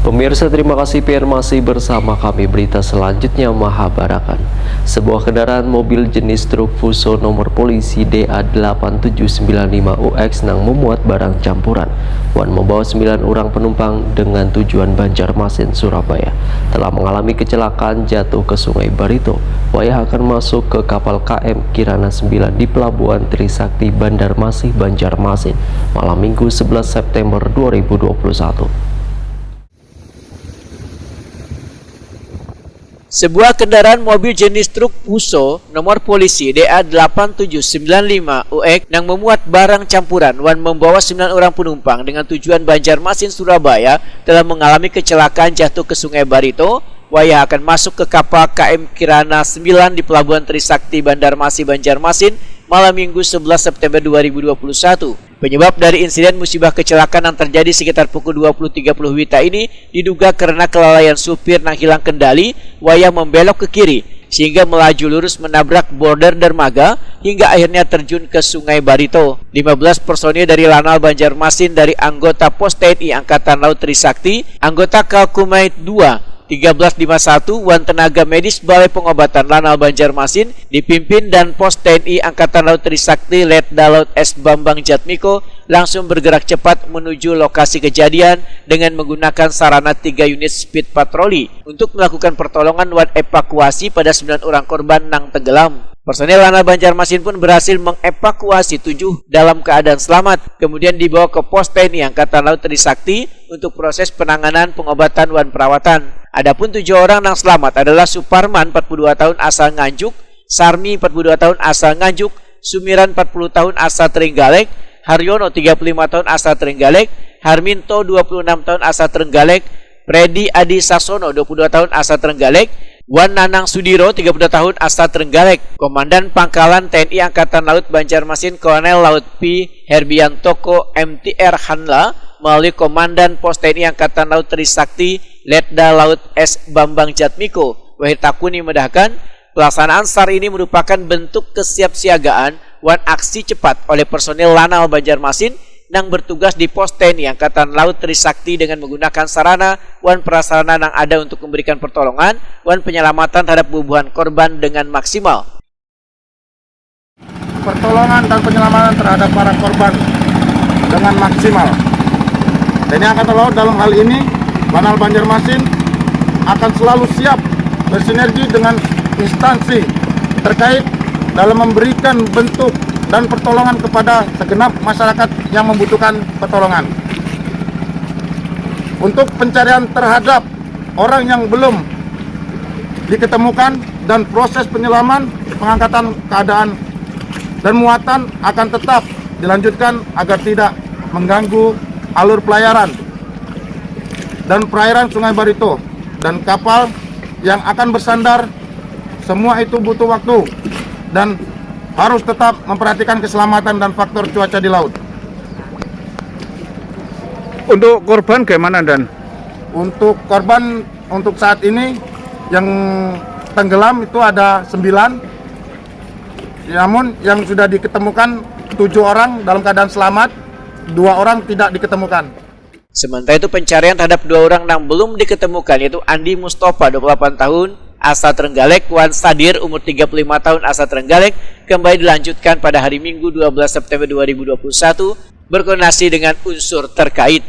Pemirsa, terima kasih PR masih bersama kami. Berita selanjutnya Mahabarakan. Sebuah kendaraan mobil jenis truk Fuso nomor polisi DA8795UX yang memuat barang campuran dan membawa 9 orang penumpang dengan tujuan Banjarmasin, Surabaya telah mengalami kecelakaan jatuh ke Sungai Barito. Wayah akan masuk ke kapal KM Kirana 9 di Pelabuhan Trisakti Banjarmasin, Banjarmasin malam Minggu 11 September 2021. Sebuah kendaraan mobil jenis truk Fuso nomor polisi DA8795UX yang memuat barang campuran dan membawa 9 orang penumpang dengan tujuan Banjarmasin, Surabaya telah mengalami kecelakaan jatuh ke Sungai Barito. Wayah akan masuk ke kapal KM Kirana 9 di Pelabuhan Trisakti Banjarmasin, Banjarmasin malam Minggu 11 September 2021. Penyebab dari insiden musibah kecelakaan yang terjadi sekitar pukul 20.30 WITA ini diduga karena kelalaian supir yang hilang kendali. Wayah membelok ke kiri sehingga melaju lurus menabrak border dermaga hingga akhirnya terjun ke Sungai Barito. 15 personil dari Lanal Banjarmasin dari anggota Pos TNI Angkatan Laut Trisakti, anggota Kalkumait 2 1351 wan tenaga medis Balai Pengobatan Lanal Banjarmasin dipimpin dan Pos TNI Angkatan Laut Trisakti Letda Laut S. Bambang Jatmiko langsung bergerak cepat menuju lokasi kejadian dengan menggunakan sarana 3 unit speed patroli untuk melakukan pertolongan dan evakuasi pada 9 orang korban yang tenggelam. Personel Lanal Banjarmasin pun berhasil mengevakuasi 7 dalam keadaan selamat, kemudian dibawa ke Pos TNI Angkatan Laut Trisakti untuk proses penanganan, pengobatan, dan perawatan. Adapun 7 orang yang selamat adalah Suparman 42 tahun asal Nganjuk, Sarmi 42 tahun asal Nganjuk, Sumiran 40 tahun asal Trenggalek, Haryono 35 tahun asal Trenggalek, Harminto 26 tahun asal Trenggalek, Freddy Adi Sasono 22 tahun asal Trenggalek, Wan Nanang Sudiro 30 tahun asal Trenggalek. Komandan Pangkalan TNI Angkatan Laut Banjarmasin Kolonel Laut P. Herbiantoko MTR Hanla melalui Komandan Pos TNI Angkatan Laut Trisakti Letda Laut S. Bambang Jatmiko Wahid Takuni medahkan pelaksanaan SAR ini merupakan bentuk kesiapsiagaan dan aksi cepat oleh personil Lanal Banjarmasin yang bertugas di Pos TNI Angkatan Laut Trisakti dengan menggunakan sarana dan prasarana yang ada untuk memberikan pertolongan dan penyelamatan terhadap bubuhan korban dengan maksimal. Pertolongan dan penyelamatan terhadap para korban dengan maksimal. TNI Angkatan Laut dalam hal ini Lanal Banjarmasin akan selalu siap bersinergi dengan instansi terkait dalam memberikan bentuk dan pertolongan kepada segenap masyarakat yang membutuhkan pertolongan. Untuk pencarian terhadap orang yang belum diketemukan dan proses penyelaman, pengangkatan keadaan dan muatan akan tetap dilanjutkan agar tidak mengganggu alur pelayaran dan perairan Sungai Barito dan kapal yang akan bersandar. Semua itu butuh waktu dan harus tetap memperhatikan keselamatan dan faktor cuaca di laut. Untuk korban gimana, Dan? Untuk korban untuk saat ini yang tenggelam itu ada 9. Namun yang sudah diketemukan 7 orang dalam keadaan selamat, 2 orang tidak diketemukan. Sementara itu pencarian terhadap 2 orang yang belum diketemukan yaitu Andi Mustafa 28 tahun asal Trenggalek, Wan Sadir umur 35 tahun asal Trenggalek kembali dilanjutkan pada hari Minggu 12 September 2021 berkoordinasi dengan unsur terkait.